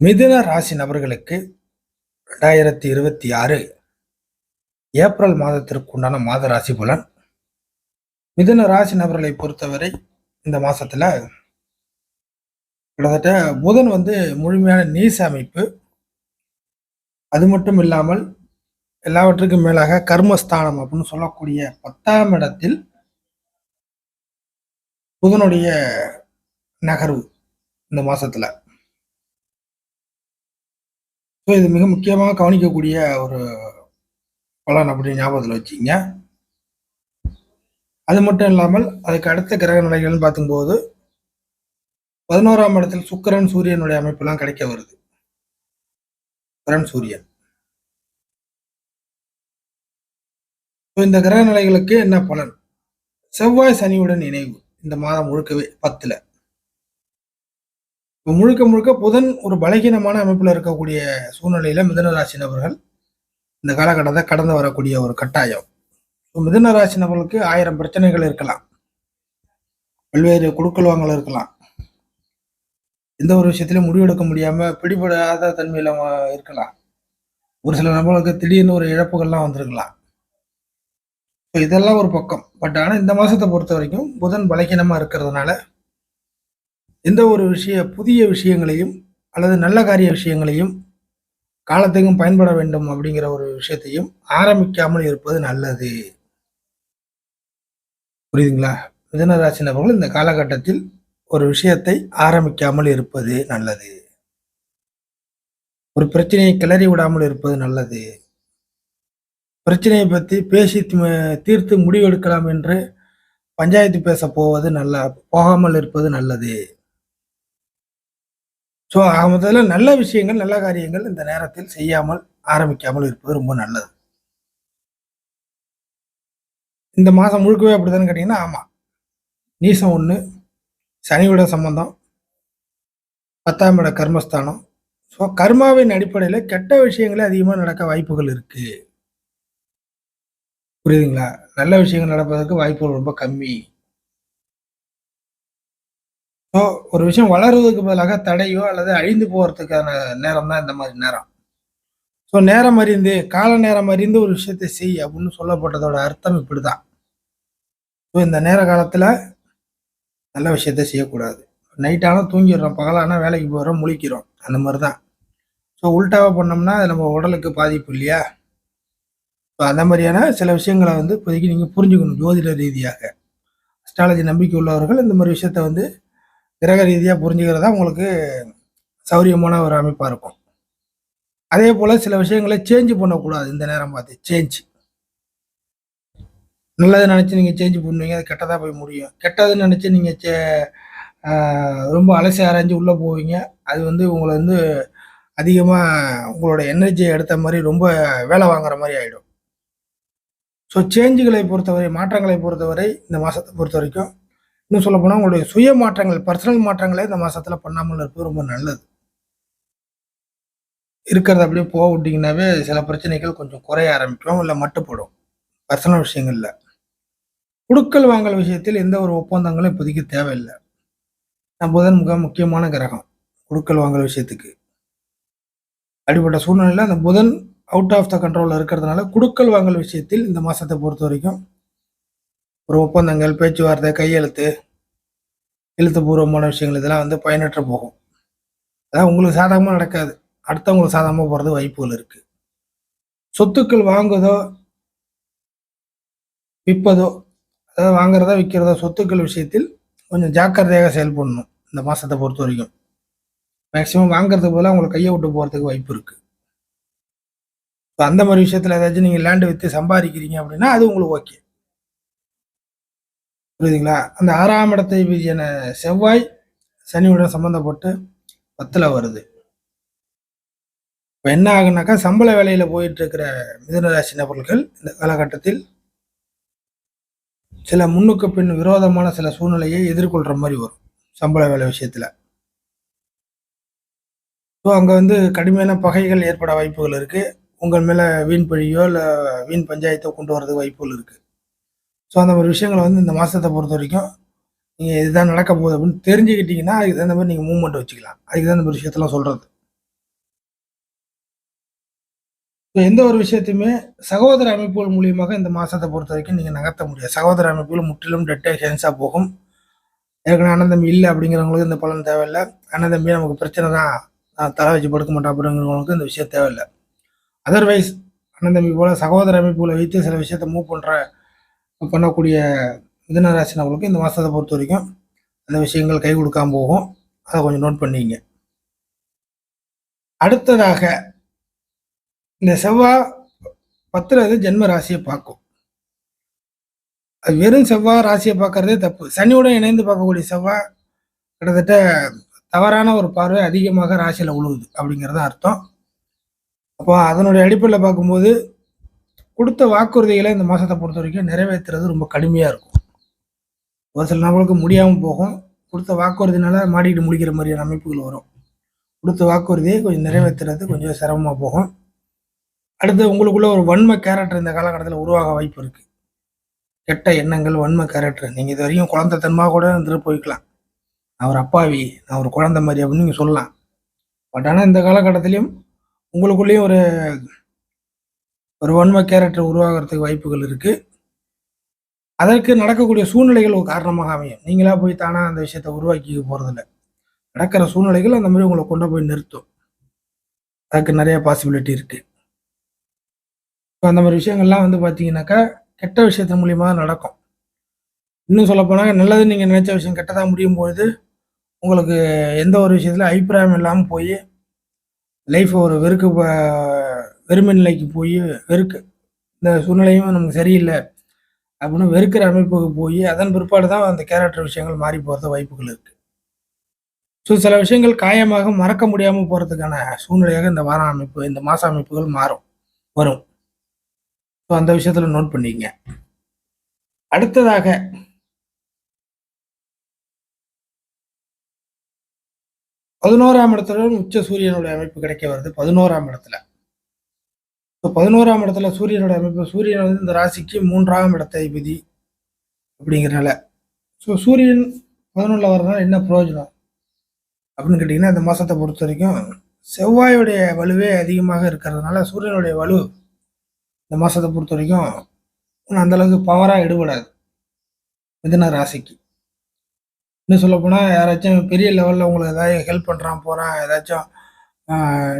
மிதுன ராசி நபர்களுக்கு 2026 ஏப்ரல் மாதத்திற்கு உண்டான மாத ராசி பலன். மிதுன ராசி நபர்களை பொறுத்தவரை இந்த மாசத்துல கிட்டத்தட்ட புதன் முழுமையான நீச அமைப்பு. அது மட்டும் இல்லாமல் எல்லாவற்றுக்கும் மேலாக கர்மஸ்தானம் அப்படின்னு சொல்லக்கூடிய 10ஆம் இடத்தில் புதனுடைய நகர்வு இந்த மாசத்துல. இது மிக முக்கியமாக கவனிக்கக்கூடிய ஒரு பலன் அப்படின்னு ஞாபகத்தில் வச்சுங்க. அது மட்டும் இல்லாமல் அதுக்கு அடுத்த கிரக நிலைகள்னு பார்க்கும்போது 11ஆம் இடத்தில் சுக்கிரன் சூரியனுடைய அமைப்பெல்லாம் கிடைக்க வருது. சுக்கிரன் சூரியன் இந்த கிரக நிலைகளுக்கு என்ன பலன்? செவ்வாய் சனியுடன் இணைவு இந்த மாதம் முழுக்கவே 10ல. முழுக்க முழுக்க புதன் ஒரு பலகீனமான அமைப்புல இருக்கக்கூடிய சூழ்நிலையில மிதுன ராசி நபர்கள் இந்த காலகட்டத்தை கடந்து வரக்கூடிய ஒரு கட்டாயம். மிதுன ராசி நபர்களுக்கு 1000 பிரச்சனைகள் இருக்கலாம், பல்வேறு குடுக்கல் வாங்கல் இருக்கலாம், எந்த ஒரு விஷயத்திலும் முடிவெடுக்க முடியாம பிடிபடாத தன்மையில இருக்கலாம், ஒரு சில நபர்களுக்கு திடீர்னு ஒரு இழப்புகள்லாம் வந்திருக்கலாம். இதெல்லாம் ஒரு பக்கம். பட் ஆனா இந்த மாசத்தை பொறுத்த வரைக்கும் புதன் பலகீனமா இருக்கிறதுனால எந்த ஒரு புதிய விஷயங்களையும் அல்லது நல்ல காரிய விஷயங்களையும் காலத்துக்கும் பயன்பட வேண்டும் அப்படிங்கிற ஒரு விஷயத்தையும் ஆரம்பிக்காமல் இருப்பது நல்லது. புரியுதுங்களா? மிதுன ராசி நபர்கள் இந்த காலகட்டத்தில் ஒரு விஷயத்தை ஆரம்பிக்காமல் இருப்பது நல்லது. ஒரு பிரச்சனையை கிளறி விடாமல் இருப்பது நல்லது. பிரச்சனையை பற்றி பேசி தீர்த்து முடிவெடுக்கலாம் என்று பஞ்சாயத்து பேச போகாமல் இருப்பது நல்லது. ஸோ முதல்ல நல்ல விஷயங்கள், நல்ல காரியங்கள் இந்த நேரத்தில் செய்யாமல் ஆரம்பிக்காமல் இருப்பது ரொம்ப நல்லது. இந்த மாதம் முழுக்கவே அப்படித்தானு கேட்டீங்கன்னா, ஆமா. நீசம் 1, சனியோட சம்பந்தம், 10ஆம் இட கர்மஸ்தானம். ஸோ கர்மாவின் அடிப்படையில் கெட்ட விஷயங்களே அதிகமாக நடக்க வாய்ப்புகள் இருக்கு. புரியுதுங்களா? நல்ல விஷயங்கள் நடப்பதற்கு வாய்ப்புகள் ரொம்ப கம்மி. ஸோ ஒரு விஷயம் வளருவதற்கு பதிலாக தடையோ அல்லது அழிந்து போகிறதுக்கான நேரம் தான் இந்த மாதிரி நேரம். ஸோ நேரம் அறிந்து, கால நேரம் அறிந்து ஒரு விஷயத்தை செய் அப்படின்னு சொல்லப்பட்டதோட அர்த்தம் இப்படிதான். ஸோ இந்த நேர காலத்தில் நல்ல விஷயத்த செய்யக்கூடாது. நைட் ஆனால் தூங்கிடுறோம், பகலானா வேலைக்கு போகிறோம், முழிக்கிறோம், அந்த மாதிரி தான். ஸோ உல்டாவாக பண்ணோம்னா அது நம்ம உடலுக்கு பாதிப்பு இல்லையா? ஸோ அந்த மாதிரியான சில விஷயங்களை இப்போதைக்கு நீங்கள் புரிஞ்சுக்கணும். ஜோதிட ரீதியாக அஸ்ட்ராலஜி நம்பிக்கை உள்ளவர்கள் இந்த மாதிரி விஷயத்த கிரக ரீதியாக புரிஞ்சுக்கிறதா உங்களுக்கு சௌரியமான ஒரு அமைப்பாக இருக்கும். அதே போல் சில விஷயங்களை சேஞ்ச் பண்ணக்கூடாது இந்த நேரம் பார்த்து. சேஞ்ச் நல்லது நினச்சி நீங்கள் சேஞ்ச் பண்ணுவீங்க, அது கெட்டதாக போய் முடியும். கெட்டதுன்னு நினச்சி நீங்கள் ரொம்ப அலசி ஆராய்ஞ்சு உள்ளே போவீங்க, அது உங்களை அதிகமாக உங்களோட எனர்ஜியை எடுத்த மாதிரி ரொம்ப வேலை வாங்குற மாதிரி ஆகிடும். ஸோ சேஞ்சுகளை பொறுத்தவரை, மாற்றங்களை பொறுத்தவரை இந்த மாதத்தை பொறுத்த வரைக்கும் இன்னும் சொல்ல போனால் உங்களுடைய சுய மாற்றங்கள், பர்சனல் மாற்றங்களே இந்த மாசத்துல பண்ணாமல் இருப்பது ரொம்ப நல்லது. இருக்கிறத அப்படியே போக விட்டீங்கன்னாவே சில பிரச்சனைகள் கொஞ்சம் குறைய ஆரம்பிக்கும், இல்லை மட்டுப்படும். பர்சனல் விஷயங்கள்ல குடுக்கல் வாங்கல் விஷயத்தில் எந்த ஒரு ஒப்பந்தங்களும் இப்போதைக்கு தேவையில்லை. புதன் மிக முக்கியமான கிரகம் குடுக்கல் வாங்கல் விஷயத்துக்கு. அப்படிப்பட்ட சூழ்நிலையில் அந்த புதன் அவுட் ஆஃப் த கண்ட்ரோல்ல இருக்கிறதுனால குடுக்கல் வாங்கல் விஷயத்தில் இந்த மாசத்தை பொறுத்த வரைக்கும் ஒரு ஒப்பந்தங்கள், பேச்சுவார்த்தை, கையெழுத்து, எழுத்துப்பூர்வமான விஷயங்கள் இதெல்லாம் பயனற்ற போகும். அதான் உங்களுக்கு சாதகமாக நடக்காது, அடுத்தவங்களுக்கு சாதகமாக போகிறது வாய்ப்புகள் இருக்கு. சொத்துக்கள் வாங்குவதோ விற்பதோ, அதாவது வாங்குறதோ விற்கிறதோ, சொத்துக்கள் விஷயத்தில் கொஞ்சம் ஜாக்கிரதையாக செயல்படணும் இந்த மாசத்தை பொறுத்த வரைக்கும். மேக்சிமம் வாங்குறதுக்கு போல உங்களுக்கு கையை விட்டு போகிறதுக்கு வாய்ப்பு இருக்கு. அந்த மாதிரி விஷயத்தில் ஏதாச்சும் நீங்கள் லேண்டு விற்று சம்பாதிக்கிறீங்க அப்படின்னா அது உங்களுக்கு ஓகே. புரியுதுங்களா? அந்த 6ஆம் இடத்தை வீதியான செவ்வாய் சனியுடன் சம்பந்தப்பட்டு 10ல வருது. இப்போ என்ன ஆகுனாக்கா, சம்பள வேலையில் போயிட்டு இருக்கிற மிதுனராசி நபர்கள் இந்த காலகட்டத்தில் சில முன்னுக்கு பின் விரோதமான சில சூழ்நிலையை எதிர்கொள்ற மாதிரி வரும் சம்பள வேலை விஷயத்துல. ஸோ அங்கே கடுமையான பகைகள் ஏற்பட வாய்ப்புகள் இருக்கு. உங்கள் மேல வீண் பழியோ இல்லை வீண் பஞ்சாயத்தோ கொண்டு வரதுக்கு வாய்ப்புகள் இருக்கு. ஸோ அந்த மாதிரி விஷயங்களை இந்த மாசத்தை பொறுத்த வரைக்கும் நீங்கள் இதுதான் நடக்க போகுது அப்படின்னு தெரிஞ்சுக்கிட்டீங்கன்னா அதுக்கு தகுந்த மாதிரி நீங்கள் மூவ்மெண்ட் வச்சுக்கலாம். அதுக்கு தான் இந்த மாதிரி விஷயத்தெல்லாம் சொல்றது. எந்த ஒரு விஷயத்தையுமே சகோதர அமைப்புகள் மூலியமாக இந்த மாசத்தை பொறுத்த வரைக்கும் நீங்க நகர்த்த முடியாது. சகோதர அமைப்புகள் முற்றிலும் டெட் கேன்சலா போகும். ஏற்கனவே அண்ணன் தம்பி இல்ல அப்படிங்கிறவங்களுக்கு இந்த பலன் தேவையில்ல. அண்ணன் தம்பி நமக்கு பிரச்சனை தான். நான் தலை வச்சு படுக்க மாட்டேன் அப்படிங்கிறவங்களுக்கு இந்த விஷயம் தேவையில்ல. அதர்வைஸ் அண்ணன் தம்பி போல சகோதர அமைப்புகளை வைத்து சில விஷயத்த பண்ணக்கூடிய மிதுன ராசி நபர்களுக்கு இந்த மாசத்தை பொறுத்த வரைக்கும் அந்த விஷயங்கள் கை கொடுக்காம போகும். அதை கொஞ்சம் நோட் பண்ணிங்க. அடுத்ததாக இந்த செவ்வாய் 10வது ஜென்ம ராசியை பார்க்கும். அது வெறும் செவ்வாய் ராசியை பார்க்கறதே தப்பு. சனியுடன் இணைந்து பார்க்கக்கூடிய செவ்வாய் கிட்டத்தட்ட தவறான ஒரு பார்வை அதிகமாக ராசியில் உழுவுது அப்படிங்கிறது அர்த்தம். அப்போ அதனுடைய அடிப்படையில் பார்க்கும்போது கொடுத்த வாக்குறுதிகளை இந்த மாதத்தை பொறுத்த வரைக்கும் நிறைவேற்றுறது ரொம்ப கடுமையாக இருக்கும். ஒரு சில நபர்களுக்கு முடியாமல் போகும். கொடுத்த வாக்குறுதினால மாட்டிக்கிட்டு முடிக்கிற மாதிரியான அமைப்புகள் வரும். கொடுத்த வாக்குறுதியை கொஞ்சம் நிறைவேற்றுறது கொஞ்சம் சிரமமாக போகும். அடுத்து உங்களுக்குள்ள ஒரு வன்ம கேரக்டர் இந்த காலகட்டத்தில் உருவாக வாய்ப்பு இருக்கு. கெட்ட எண்ணங்கள், வன்ம கேரக்டர். நீங்க இது வரைக்கும் குழந்தைத்தனமா கூட இருந்துட்டு போய்க்கலாம். நான் ஒரு அப்பாவி, நான் ஒரு குழந்தை மாதிரி அப்படின்னு நீங்க சொல்லலாம். பட் ஆனால் இந்த காலகட்டத்திலையும் உங்களுக்குள்ளேயும் ஒரு ஒரு வன்ம கேரக்டர் உருவாகிறதுக்கு வாய்ப்புகள் இருக்கு. அதற்கு நடக்கக்கூடிய சூழ்நிலைகள் ஒரு காரணமாக அமையும். நீங்களா போய் தானா அந்த விஷயத்தை உருவாக்கிக்க போறதில்ல. நடக்கிற சூழ்நிலைகள் அந்த மாதிரி உங்களை கொண்டு போய் நிறுத்தும். அதுக்கு நிறைய பாசிபிலிட்டி இருக்கு. அந்த மாதிரி விஷயங்கள்லாம் வந்து பார்த்தீங்கன்னாக்கா கெட்ட விஷயத்தின் மூலியமா நடக்கும். இன்னும் சொல்லப்போனால் நல்லது நீங்கள் நினைச்ச விஷயம் கெட்டதாக முடியும் பொழுது உங்களுக்கு எந்த ஒரு விஷயத்தில் அபிப்பிராயம் இல்லாமல் போய் லைஃப் ஒரு வெறுமை நிலைக்கு போய் இந்த சூழ்நிலையும் நமக்கு சரியில்லை அப்படின்னு வெறுக்கிற அமைப்புக்கு போய் அதன் பிற்பாடு தான் அந்த கேரக்டர் விஷயங்கள் மாறி போகிறது வாய்ப்புகள் இருக்குது. ஸோ சில விஷயங்கள் காயமாக மறக்க முடியாமல் போகிறதுக்கான சூழ்நிலையாக இந்த வார அமைப்பு, இந்த மாத அமைப்புகள் வரும். ஸோ அந்த விஷயத்தில் நோட் பண்ணிக்கங்க. அடுத்ததாக 11ஆம் இடத்துல உச்ச சூரியனுடைய அமைப்பு கிடைக்க வருது. 11ஆம் இடத்துல. ஸோ 11ஆம் இடத்துல சூரியனுடைய அமைப்பு, சூரியன் வந்து இந்த ராசிக்கு 3ஆம் இடத்த அதிபதி அப்படிங்கிறனால. ஸோ சூரியன் 11ல் வர்றதுனால என்ன பிரயோஜனம் அப்படின்னு கேட்டிங்கன்னா, இந்த மாதத்தை பொறுத்த வரைக்கும் செவ்வாயுடைய வலுவே அதிகமாக இருக்கிறதுனால சூரியனுடைய வலு இந்த மாதத்தை பொறுத்த வரைக்கும் அந்தளவுக்கு பவராக எடுபடாது மிதுன ராசிக்கு. இன்னும் சொல்லப்போனால் யாராச்சும் பெரிய லெவலில் உங்களுக்கு ஏதாவது ஹெல்ப் பண்ணுறான் போகிறான், ஏதாச்சும்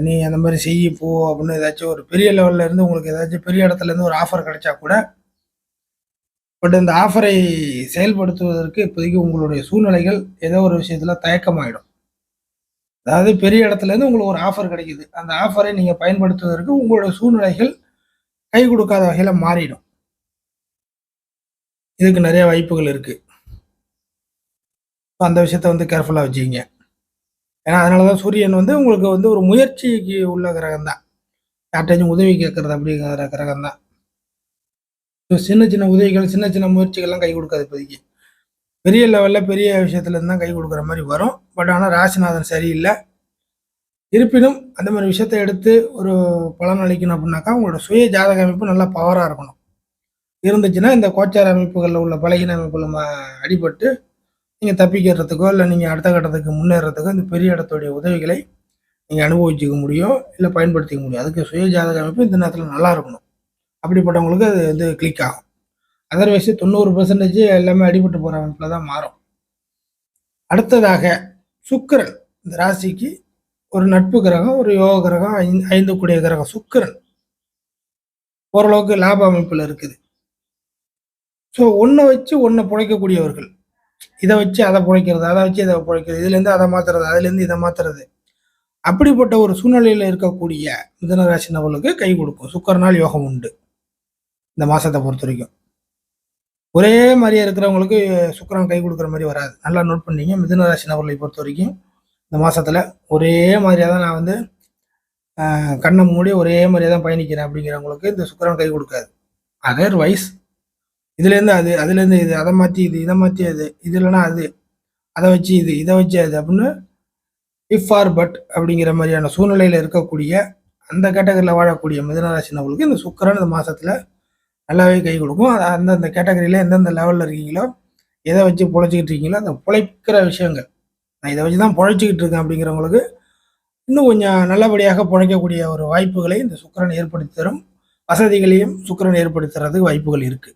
நீ அந்த மாதிரி செய்ய போ அப்படின்னு ஏதாச்சும் ஒரு பெரிய லெவலில் இருந்து உங்களுக்கு ஏதாச்சும் பெரிய இடத்துலேருந்து ஒரு ஆஃபர் கிடைச்சா கூட, பட் இந்த ஆஃபரை செயல்படுத்துவதற்கு இப்போதைக்கு உங்களுடைய சூழ்நிலைகள் ஏதோ ஒரு விஷயத்தில் தயக்கமாயிடும். அதாவது பெரிய இடத்துலேருந்து உங்களுக்கு ஒரு ஆஃபர் கிடைக்குது. அந்த ஆஃபரை நீங்கள் பயன்படுத்துவதற்கு உங்களுடைய சூழ்நிலைகள் கை கொடுக்காத வகையில் மாறிடும். இதுக்கு நிறைய வாய்ப்புகள் இருக்குது. அந்த விஷயத்த வந்து கேர்ஃபுல்லாக வச்சுக்கிங்க. ஏன்னா அதனால தான் சூரியன் வந்து உங்களுக்கு வந்து ஒரு முயற்சிக்கு உள்ள கிரகம் தான். யார்ட்டாச்சும் உதவி கேட்கறது அப்படிங்கிற கிரகம் தான். சின்ன சின்ன உதவிகள், சின்ன சின்ன முயற்சிகள்லாம் கை கொடுக்காது இப்போதைக்கு. பெரிய லெவலில் பெரிய விஷயத்துலேருந்து தான் கை கொடுக்குற மாதிரி வரும். பட் ஆனால் ராசிநாதன் சரியில்லை. இருப்பினும் அந்த மாதிரி விஷயத்தை எடுத்து ஒரு பலன் அளிக்கணும் அப்படின்னாக்கா உங்களோட சுய ஜாதக அமைப்பு நல்லா பவராக இருக்கணும். இருந்துச்சுன்னா இந்த கோச்சார அமைப்புகளில் உள்ள பலகீன அமைப்புகள் அடிபட்டு நீங்கள் தப்பிக்கிறதுக்கோ இல்லை நீங்கள் அடுத்த கட்டத்துக்கு முன்னேறதுக்கோ இந்த பெரிய இடத்துடைய உதவிகளை நீங்கள் அனுபவிச்சுக்க முடியும், இல்லை பயன்படுத்திக்க முடியும். அதுக்கு சுய ஜாதக அமைப்பு இந்த நேரத்தில் நல்லா இருக்கணும். அப்படிப்பட்டவங்களுக்கு அது வந்து கிளிக் ஆகும். அதர்வைஸ் 90% எல்லாமே அடிபட்டு போகிற அமைப்பில் தான் மாறும். அடுத்ததாக சுக்கிரன் இந்த ராசிக்கு ஒரு நட்பு கிரகம், ஒரு யோக கிரகம், 5 கூடிய கிரகம் சுக்கிரன் ஓரளவுக்கு லாப அமைப்பில் இருக்குது. ஸோ ஒன்றை வச்சு ஒன்றை பிழைக்கக்கூடியவர்கள், இதை வச்சு அதை பிழைக்கிறது, அதை வச்சு இதை பிழைக்கிறது, இதுலேருந்து அதை மாற்றுறது, அதுலேருந்து இதை மாற்றுறது, அப்படிப்பட்ட ஒரு சூழ்நிலையில் இருக்கக்கூடிய மிதுன ராசி நபர்களுக்கு கை கொடுக்கும். சுக்கிரனால் யோகம் உண்டு இந்த மாதத்தை பொறுத்த வரைக்கும். ஒரே மாதிரியே இருக்கிறவங்களுக்கு சுக்கிரன் கை கொடுக்குற மாதிரி வராது. நல்லா நோட் பண்ணீங்க. மிதுன ராசி நபர்களை பொறுத்த வரைக்கும் இந்த மாதத்தில் ஒரே மாதிரியாக தான் நான் வந்து கண்ணை மூடி ஒரே மாதிரியாக தான் பயணிக்கிறேன் அப்படிங்கிறவங்களுக்கு இந்த சுக்கிரன் கை கொடுக்காது. அதர்வைஸ் இதுலேருந்து அது, அதுலேருந்து இது, அதை மாற்றி இது, இதை மாற்றி அது, இது இல்லைன்னா அது, அதை வச்சு இது, இதை வச்சு அது அப்படின்னு இஃப் ஆர் பட் அப்படிங்கிற மாதிரியான சூழ்நிலையில் இருக்கக்கூடிய அந்த கேட்டகரியில் வாழக்கூடிய மிதுன ராசி நபர்களுக்கு இந்த சுக்கிரன் இந்த மாதத்தில் நல்லாவே கை கொடுக்கும். அந்தந்த கேட்டகரியில் எந்தெந்த லெவலில் இருக்கீங்களோ, எதை வச்சு பொழைச்சிக்கிட்டு இருக்கீங்களோ அந்த பொழைக்கிற விஷயங்கள், நான் இதை வச்சு தான் பொழைச்சிக்கிட்டு இருக்கேன் அப்படிங்கிறவங்களுக்கு இன்னும் கொஞ்சம் நல்லபடியாக பொழைக்கக்கூடிய ஒரு வாய்ப்புகளை இந்த சுக்கிரன் ஏற்படுத்தி தரும். வசதிகளையும் சுக்கிரன் ஏற்படுத்தி தர்றதுக்கு வாய்ப்புகள் இருக்கு.